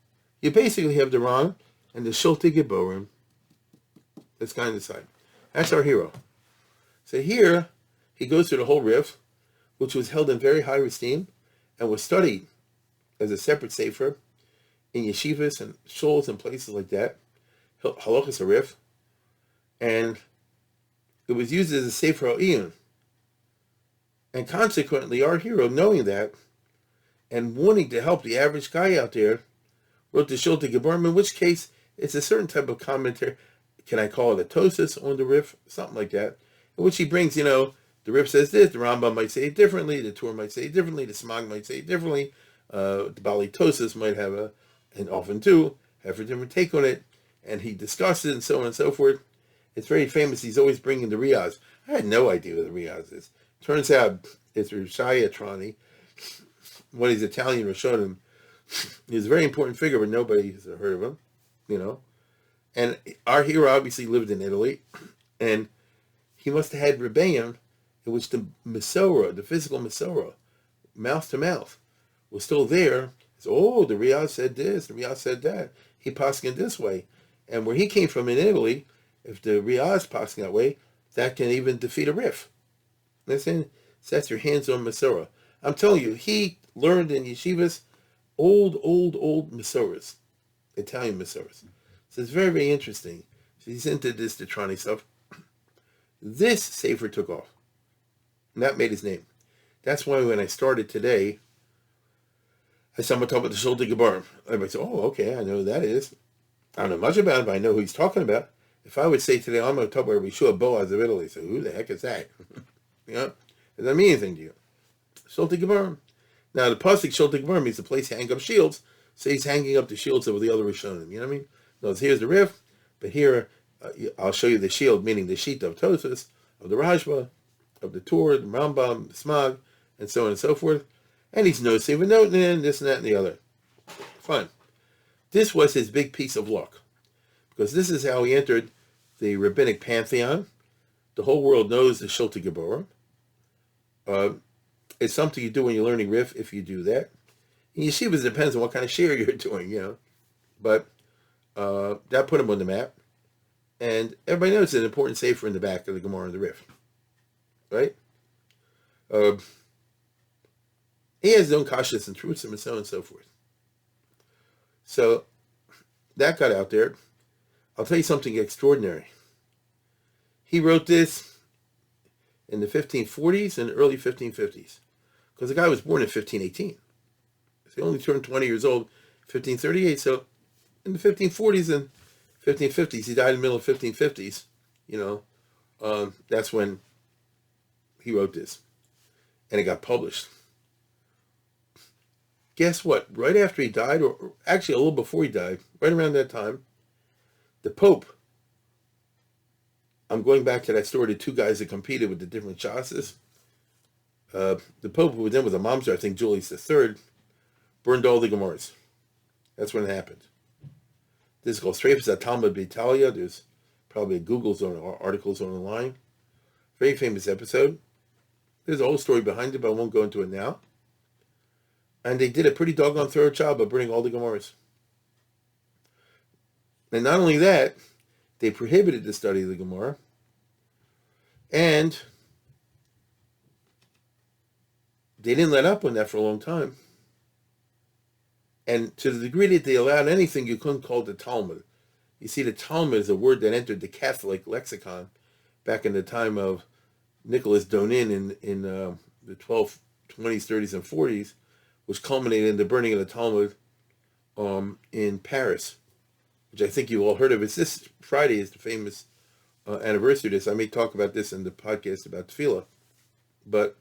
You basically have the Ron and the Shulte Geborim. That's kind of the side. That's our hero. So here, he goes through the whole Rif, which was held in very high esteem and was studied as a separate sefer in yeshivas and shuls and places like that, Halachas Harif, and it was used as a sefer al-iyun. And consequently, our hero, knowing that and wanting to help the average guy out there, wrote the Shulte Geborim, in which case it's a certain type of commentary. Can I call it a Tosis on the Rif? Something like that. In which he brings, the Rif says this, the Rambam might say it differently, the Torah might say it differently, the Smag might say it differently, the Bali Tosis might have and often do, have a different take on it, and he discusses it and so on and so forth. It's very famous. He's always bringing the Riyaz. I had no idea what the Riyaz is. Turns out it's Rishaya Trani, one of these Italian Rishonim. He's a very important figure, but nobody has heard of him, you know. And our hero obviously lived in Italy, and he must have had Rebbeim in which the Masorah, the physical Masorah, mouth to mouth, was still there. So, the Riyaz said this, the Riyaz said that. He paskined this way. And where he came from in Italy, if the Riyaz paskin that way, that can even defeat a Rif. Listen, so that's your hands-on Masorah. I'm telling you, he learned in yeshivas old Masorahs, Italian Masorahs. So it's very, very interesting. So he's into this Detrani stuff. This Sefer took off. And that made his name. That's why when I started today, I saw someone talk about the Sholti Gebarim. Everybody said, oh, okay, I know who that is. I don't know much about it, but I know who he's talking about. If I would say today, I'm going to talk about Yeshua Boaz of Italy, so who the heck is that? You know, does that mean anything to you? Sholti Gebarim. Now, the pasuk Sholti Gebarim means the place to hang up shields, so he's hanging up the shields of the other Rishonim. You know what I mean? No, here's the Rif, but here I'll show you the shield, meaning the sheet of Tosfos, of the Rashba, of the Torah, the Rambam, the Smag, and so on and so forth. And he's noticing a note in this and that and the other. Fine. This was his big piece of luck, because this is how he entered the rabbinic pantheon. The whole world knows the Sholti Gebarim. It's something you do when you're learning Rif, if you do that. In yeshivas, it depends on what kind of share you're doing, you know. But that put him on the map. And everybody knows it's an important sefer in the back of the Gemara and the Rif. Right? He has his own kashas and truths and so on and so forth. So that got out there. I'll tell you something extraordinary. He wrote this in the 1540s and early 1550s. Because the guy was born in 1518. So he only turned 20 years old in 1538. So in the 1540s and 1550s, he died in the middle of 1550s. You know, that's when he wrote this. And it got published. Guess what? Right after he died, or actually a little before he died, right around that time, the Pope, I'm going back to that story, the two guys that competed with the different chassis. The Pope, who then was a momster, I think Julius III, burned all the Gemaras. That's when it happened. This is called Strafus Talmud B'Italia. There's probably Google's on articles online. Very famous episode. There's a whole story behind it, but I won't go into it now. And they did a pretty doggone thorough job of burning all the Gemaras. And not only that, they prohibited the study of the Gemara. And they didn't let up on that for a long time. And to the degree that they allowed anything, you couldn't call it the Talmud. You see, the Talmud is a word that entered the Catholic lexicon back in the time of Nicholas Donin in the 1220s, 30s, and 40s, which culminated in the burning of the Talmud in Paris, which I think you all heard of. It's this Friday is the famous anniversary of this. I may talk about this in the podcast about Tefillah. But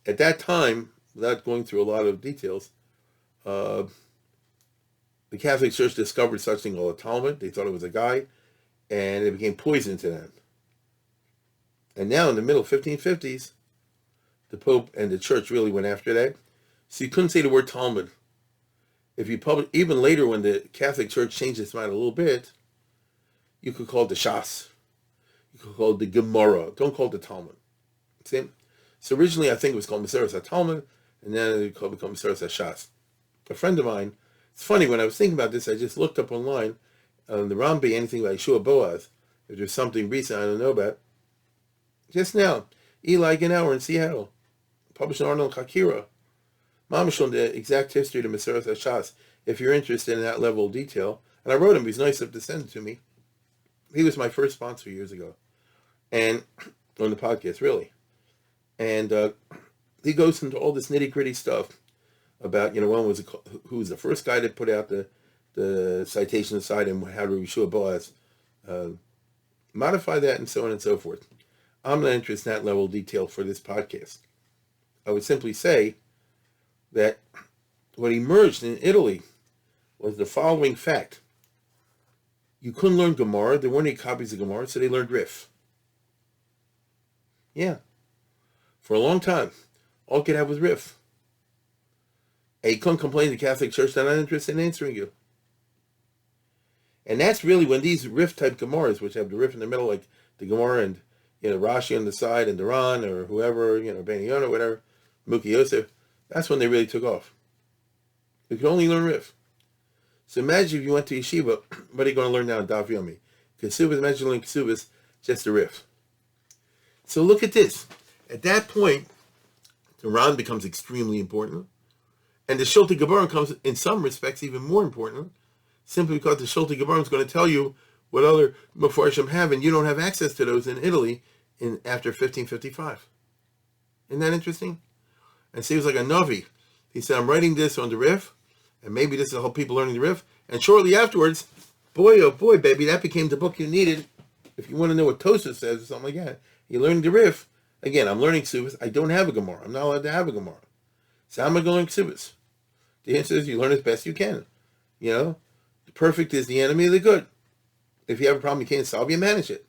at that time, without going through a lot of details, the Catholic Church discovered such thing called a Talmud. They thought it was a guy, and it became poison to them. And now in the middle of 1550s, the Pope and the Church really went after that. So you couldn't say the word Talmud. If you even later when the Catholic Church changed its mind a little bit, you could call it the Shas. You could call it the Gemara. Don't call it the Talmud. See? So originally I think it was called Maseres HaTalmud, and then it became Maseres HaShas. A friend of mine, it's funny, when I was thinking about this, I just looked up online on the Rambi, anything about Yeshua Boaz, if there's something recent I don't know about. Just now, Eli Genauer in Seattle, published in Arnold Hakira, Mamash on the exact history of the Maseres HaShas, if you're interested in that level of detail. And I wrote him, he's nice enough to send it to me. He was my first sponsor years ago, and on the podcast, really. And he goes into all this nitty-gritty stuff about, you know, who was the first guy that put out the citation aside, and how to Yeshua Boaz modify that, and so on and so forth. I'm not interested in that level of detail for this podcast. I would simply say that what emerged in Italy was the following fact. You couldn't learn Gemara. There weren't any copies of Gemara, so they learned Rif. Yeah. For a long time, all you could have was Rif. And you couldn't complain to the Catholic Church, they're not interested in answering you. And that's really when these Rif-type Gemaras, which have the Rif in the middle, like the Gemara and Rashi on the side and Duran or whoever, Ben Yonah, whatever, Muki Yosef, that's when they really took off. You could only learn Rif. So imagine if you went to yeshiva, what are you going to learn now in Daf Yomi? Kesubas, imagine learning Kesubas, just a Rif. So look at this. At that point, the Ran becomes extremely important. And the Shulti Gebarim becomes, in some respects, even more important, simply because the Shulti Gebarim is going to tell you what other Mefarshim have, and you don't have access to those in Italy after 1555. Isn't that interesting? And so he was like a Navi. He said, I'm writing this on the Rif, and maybe this will help people learning the Rif. And shortly afterwards, boy, oh boy, baby, that became the book you needed. If you want to know what Tosa says or something like that, you learn the Rif. Again, I'm learning Ksubas. I don't have a Gemara. I'm not allowed to have a Gemara. So how am I going to learn Ksubas? The answer is you learn as best you can. The perfect is the enemy of the good. If you have a problem you can't solve, you manage it.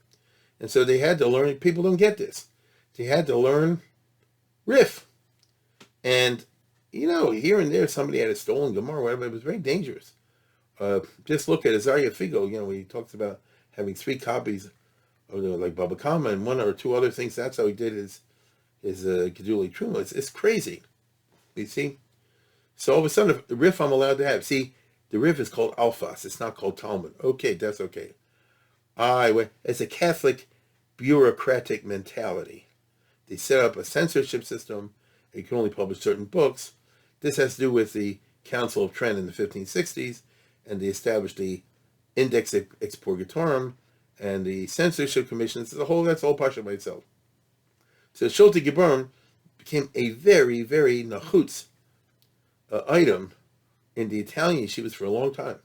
And so they had to learn. People don't get this. They had to learn Rif. And, here and there somebody had a stolen Gemara or whatever. It was very dangerous. Just look at Azariah Figo, when he talks about having 3 copies of like Baba Kama and 1 or 2 other things. That's how he did his Geduli Truma. It's crazy. You see? So all of a sudden, the Rif I'm allowed to have. See, the Rif is called Alphas. It's not called Talmud. Okay, that's okay. It's a Catholic bureaucratic mentality. They set up a censorship system. You can only publish certain books. This has to do with the Council of Trent in the 1560s, and they established the Index Expurgatorum and the Censorship Commission. That's all partial by itself. So Shulti Gebarim became a very, very nachutz item in the Italian yeshivas for a long time.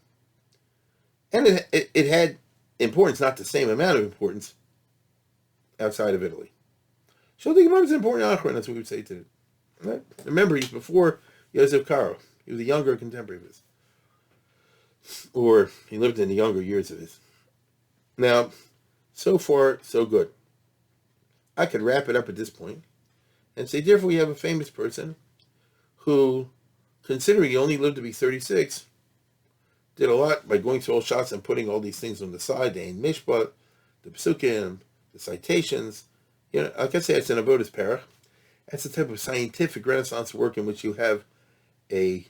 And it had importance, not the same amount of importance, outside of Italy. Shulti Gebarim is an important achron, that's what we would say today. Right? Remember, he's before Yosef Karo. He was a younger contemporary of his. Or he lived in the younger years of his. Now, so far, so good. I could wrap it up at this point and say, therefore, we have a famous person who, considering he only lived to be 36, did a lot by going through all shots and putting all these things on the side, the Ein Mishpat, the Pesukim, the citations. Like I say, it's an avodas parach. That's the type of scientific Renaissance work in which you have a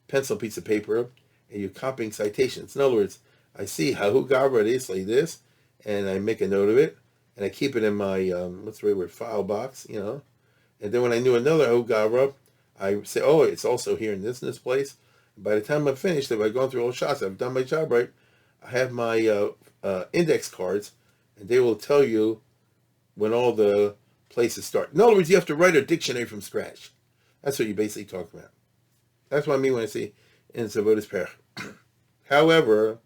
pencil piece of paper and you're copying citations. In other words, I see Hahu Gavra is like this, and I make a note of it, and I keep it in my, file box, And then when I knew another Hahu Gavra, I say, oh, it's also here in this place. And by the time I'm finished, if I've gone through all shots, I've done my job right, I have my index cards, and they will tell you when all the places start. In other words, you have to write a dictionary from scratch. That's what you basically talk about. That's what I mean when I say in Zavodas Perach. However,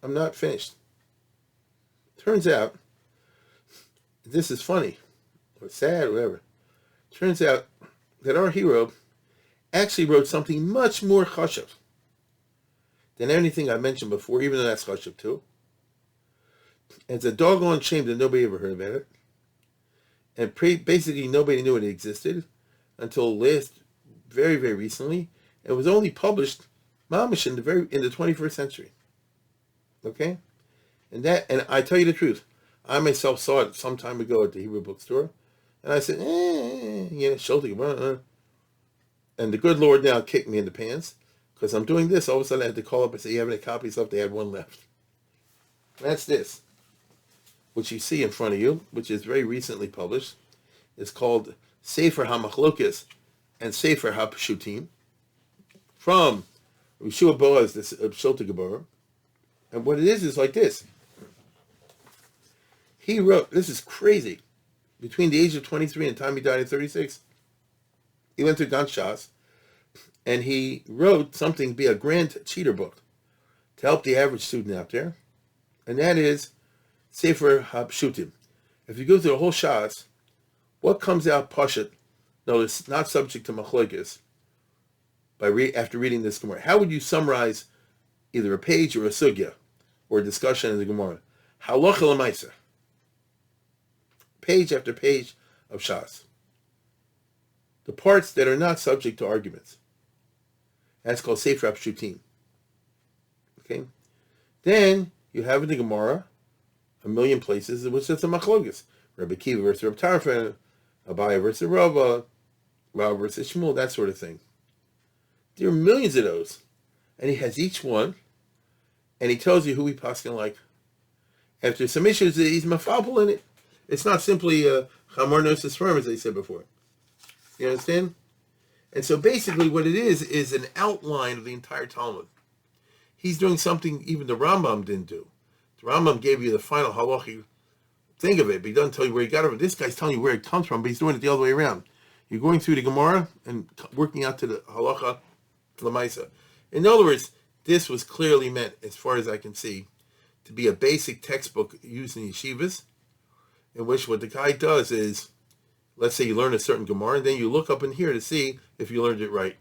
I'm not finished. Turns out, this is funny, or sad, or whatever. Turns out that our hero actually wrote something much more chashav than anything I mentioned before, even though that's chashav too. And it's a doggone shame that nobody ever heard about it. And basically nobody knew it existed until very, very recently. It was only published mamish in the 21st century. Okay? And I tell you the truth, I myself saw it some time ago at the Hebrew bookstore, and I said, Shulti. And the good Lord now kicked me in the pants, because I'm doing this. All of a sudden I had to call up and say, you have any copies left? They had 1 left. That's this, which you see in front of you, which is very recently published. It's called Sefer HaMachlokes and Sefer HaPshutim, from Yeshua Boaz, the Shulti Gebarim. And what it is like this. He wrote, this is crazy, between the age of 23 and the time he died at 36, he went to Gan Shas, and he wrote something be a grand cheater book to help the average student out there. And that is Sefer HaPshutim. If you go through the whole Shas, what comes out Pashat? No, it's not subject to machlokes. After reading this Gemara, how would you summarize either a page or a sugya or a discussion in the Gemara? Halacha l'maisa. Page after page of Shas. The parts that are not subject to arguments. That's called Sefer HaPshutim. Okay? Then you have in the Gemara a million places in which it's a machlokes. Rabbi Kiva versus Rabbi Tarfon, Abaye versus Rava, Rava versus Shmuel, that sort of thing. There are millions of those. And he has each one, and he tells you who he paskin like. After some issues, he's mafabel in it. It's not simply chamor nosis firm, as they said before. You understand? And so basically what it is an outline of the entire Talmud. He's doing something even the Rambam didn't do. The Rambam gave you the final halachic thing of it, but he doesn't tell you where he got it from. This guy's telling you where it comes from, but he's doing it the other way around. You're going through the Gemara and working out to the halacha l'maisa. In other words, this was clearly meant, as far as I can see, to be a basic textbook used in yeshivas, in which what the guy does is, let's say you learn a certain Gemara, and then you look up in here to see if you learned it right.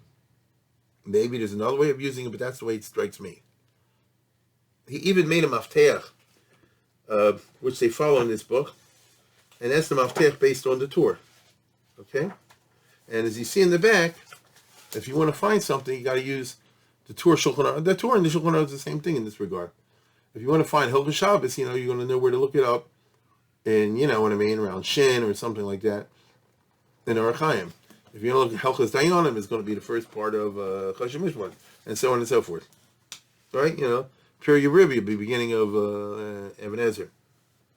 Maybe there's another way of using it, but that's the way it strikes me. He even made a mafteach, which they follow in this book, and that's the mafteach based on the Torah. Okay? And as you see in the back, if you want to find something, you got to use the Torah Shulchan Aruch. The Torah and the Shulchan Aruch is the same thing in this regard. If you want to find Hilchos Shabbos, you're going to know where to look it up, and you know what I mean, around Shin or something like that, in Orach Chaim. If you want to look at Hilchos Dayanim, it's going to be the first part of Choshen Mishpat, and so on and so forth. Right? Pure Yerubim, the beginning of Even Ezer.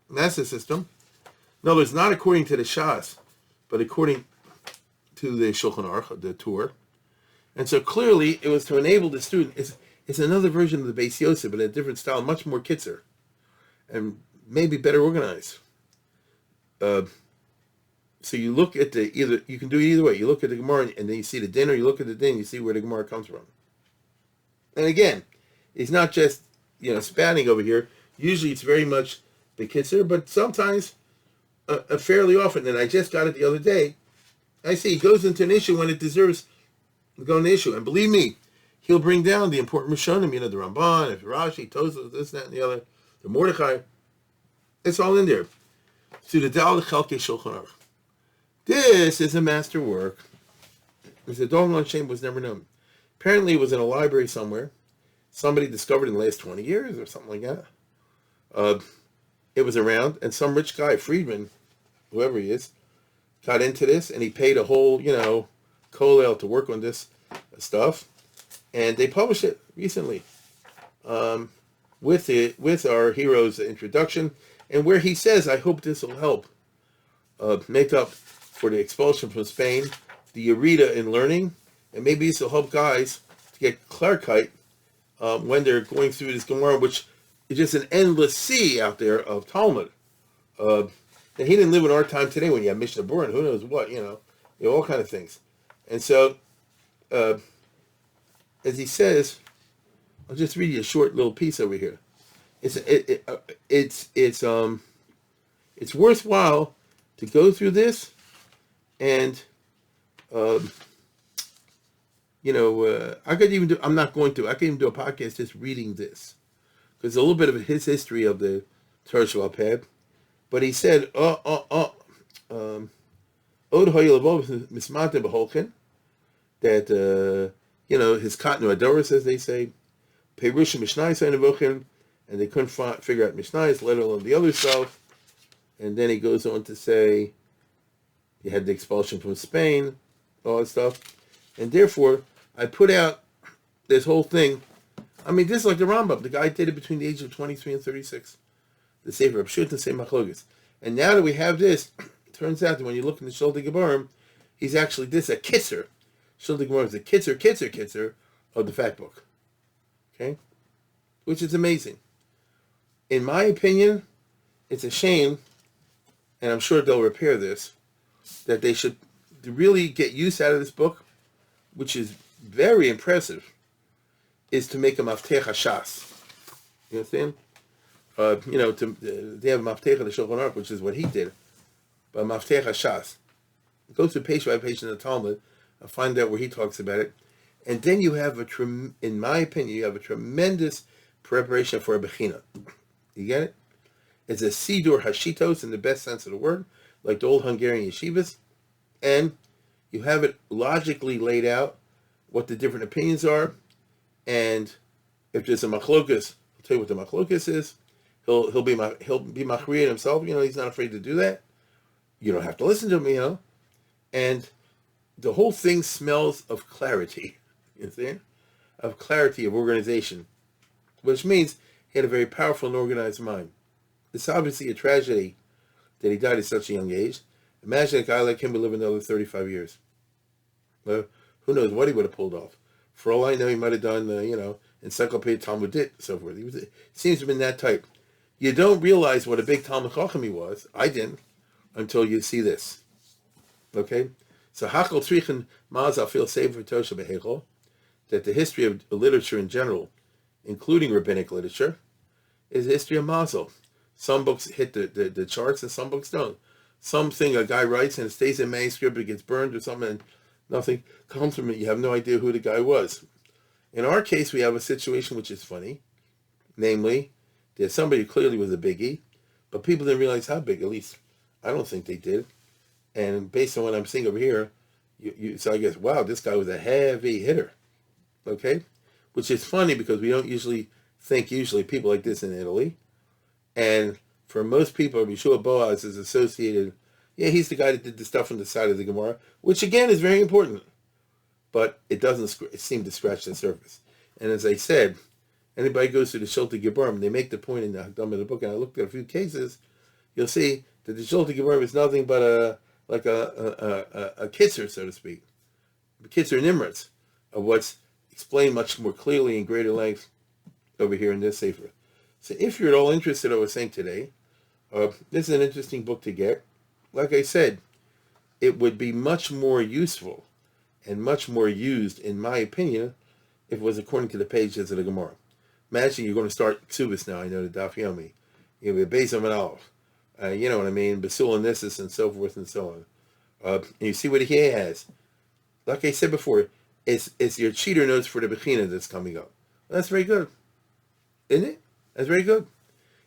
And that's the system. No, it's not according to the Shas, but according to the Shulchan Aruch, the Torah. And so clearly, it was to enable the student. It's another version of the Beis Yosef, but in a different style, much more kitzer, and maybe better organized. So you look at you can do it either way. You look at the Gemara, and then you see the din, or you look at the din, you see where the Gemara comes from. And again, it's not just spouting over here. Usually, it's very much the kitzer, but sometimes, fairly often. And I just got it the other day. I see he goes into an issue when it deserves to go into an issue, and believe me, he'll bring down the important Rishonim, the Ramban, if Rashi, Tosafos, this, that, and the other, the Mordechai. It's all in there. To the Dal Chalkei Shulchan Aruch. This is a masterwork. The Dolan Shem was never known. Apparently, it was in a library somewhere. Somebody discovered in the last 20 years or something like that. It was around, and some rich guy, Friedman, whoever he is, got into this, and he paid a whole, kollel to work on this stuff, and they published it recently with our hero's introduction, and where he says, I hope this will help make up for the expulsion from Spain, the Yerida in learning, and maybe this will help guys to get clarkite when they're going through this Gemara, which is just an endless sea out there of Talmud. And he didn't live in our time today when you have Mishnah Berurah and who knows what, all kind of things. And so, as he says, I'll just read you a short little piece over here. It's worthwhile to go through this, and I could even do. I'm not going to. I could even do a podcast just reading this, because a little bit of his history of the Torah Sheba'al Peh. But he said, Od hoyelabov mismate beholchen, that his Katnu Adoris, as they say, Perushim Mishnayos Einavochen, and they couldn't figure out Mishnayos, let alone the other stuff. And then he goes on to say, you had the expulsion from Spain, all that stuff. And therefore, I put out this whole thing. I mean, this is like the Rambam. The guy did it between the ages of 23 and 36. The Sefer Pshut and Sefer Machlokes. And now that we have this, it turns out that when you look in the Shulchan Gebarim, he's actually a kitzer. Shulchan Gebarim is a kitzer of the Fat Book. Okay? Which is amazing. In my opinion, it's a shame, and I'm sure they'll repair this, that they should really get use out of this book, which is very impressive, is to make a Maftech HaShas. You understand? They have Maftecha the Shulchan Aruch, which is what he did, but Maftecha Shas. Go through page by page in the Talmud and find out where he talks about it. And then you have in my opinion, you have a tremendous preparation for a Bechina. You get it? It's a Sidur Hashitos in the best sense of the word, like the old Hungarian yeshivas. And you have it logically laid out, what the different opinions are. And if there's a machlokas, I'll tell you what the machlokas is. He'll be machriya himself. He's not afraid to do that. You don't have to listen to him, And the whole thing smells of clarity. You see? Of clarity, of organization. Which means he had a very powerful and organized mind. It's obviously a tragedy that he died at such a young age. Imagine a guy like him would live another 35 years. Well, who knows what he would have pulled off. For all I know, he might have done, Encyclopedia Talmudit, so forth. He seems to have been that type. You don't realize what a big Talmud Chacham he was. I didn't until you see this. Okay? So, Hachal Tzrichen Ma'az feel Sefer Tosha Behechel, that the history of literature in general, including rabbinic literature, is the history of Mazel. Some books hit the charts and some books don't. Something a guy writes and it stays in manuscript, it gets burned or something, and nothing comes from it. You have no idea who the guy was. In our case, we have a situation which is funny. Namely, there's somebody who clearly was a biggie, but people didn't realize how big. At least, I don't think they did. And based on what I'm seeing over here, so I guess, wow, this guy was a heavy hitter. Okay? Which is funny because we don't usually think people like this in Italy. And for most people, Yeshua Boaz is associated, he's the guy that did the stuff on the side of the Gemara, which again is very important. But it doesn't seem to scratch the surface. And as I said, anybody goes to the Shulte Gebarim, they make the point in the Hakdam of the book, and I looked at a few cases, you'll see that the Shulte Gebarim is nothing but a kitzer, so to speak. A kitzer nimritz of what's explained much more clearly in greater length over here in this Sefer. So if you're at all interested, I was saying today, this is an interesting book to get. Like I said, it would be much more useful and much more used, in my opinion, if it was according to the pages of the Gemara. Imagine you're going to start Ksubis now. I know the Daf Yomi. You have a Beis of an Aleph. You know what I mean? Basul and Nissus and so forth and so on. And you see what he has. Like I said before, it's your cheater notes for the Bechina that's coming up. That's very good. Isn't it? That's very good.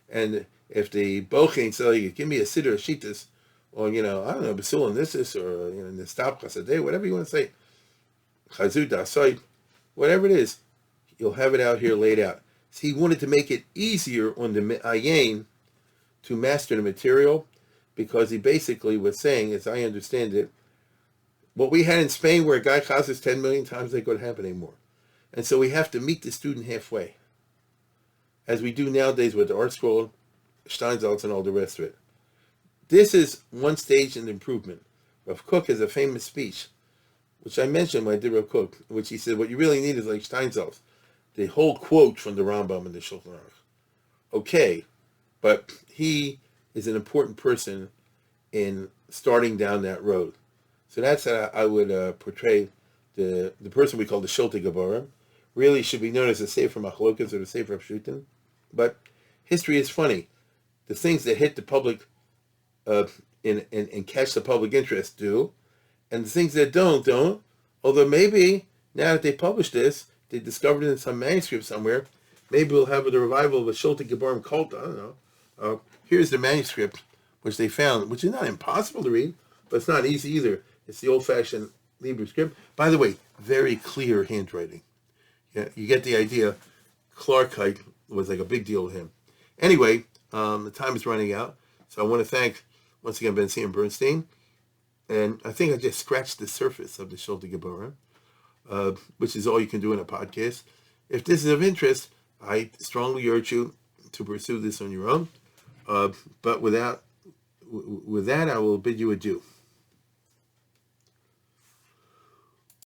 And if the Bochin say, you give me a Siddur Shitas, or, I don't know, Basul and Nissus, or, Nestab Chasadeh, whatever you want to say, Chazut Asai, whatever it is, you'll have it out here laid out. So he wanted to make it easier on the Ayin to master the material, because he basically was saying, as I understand it, what we had in Spain where a guy chazes 10 million times ain't going to happen anymore. And so we have to meet the student halfway, as we do nowadays with the Art Scroll, Steinsaltz, and all the rest of it. This is one stage in improvement. Rav Kook has a famous speech, which I mentioned when I did Rav Kook, in which he said, what you really need is like Steinsaltz, the whole quote from the Rambam and the Shulchan Aruch. Okay, but he is an important person in starting down that road. So that's how I would portray the person we call the Shulte Gebarim. Really should be known as the Sefer Machlokas or the Sefer Pshutim. But history is funny. The things that hit the public and catch the public interest do, and the things that don't. Although maybe now that they published this, they discovered it in some manuscript somewhere. Maybe we'll have the revival of a Shulte Gebarim cult. I don't know. Here's the manuscript which they found, which is not impossible to read, but it's not easy either. It's the old-fashioned Hebrew script. By the way, very clear handwriting. Yeah, you get the idea. Clarkite was like a big deal with him. Anyway, the time is running out, so I want to thank once again Ben C. and Bernstein. And I think I just scratched the surface of the Shulte Gebarim, which is all you can do in a podcast. If this is of interest, I strongly urge you to pursue this on your own. But with that, I will bid you adieu.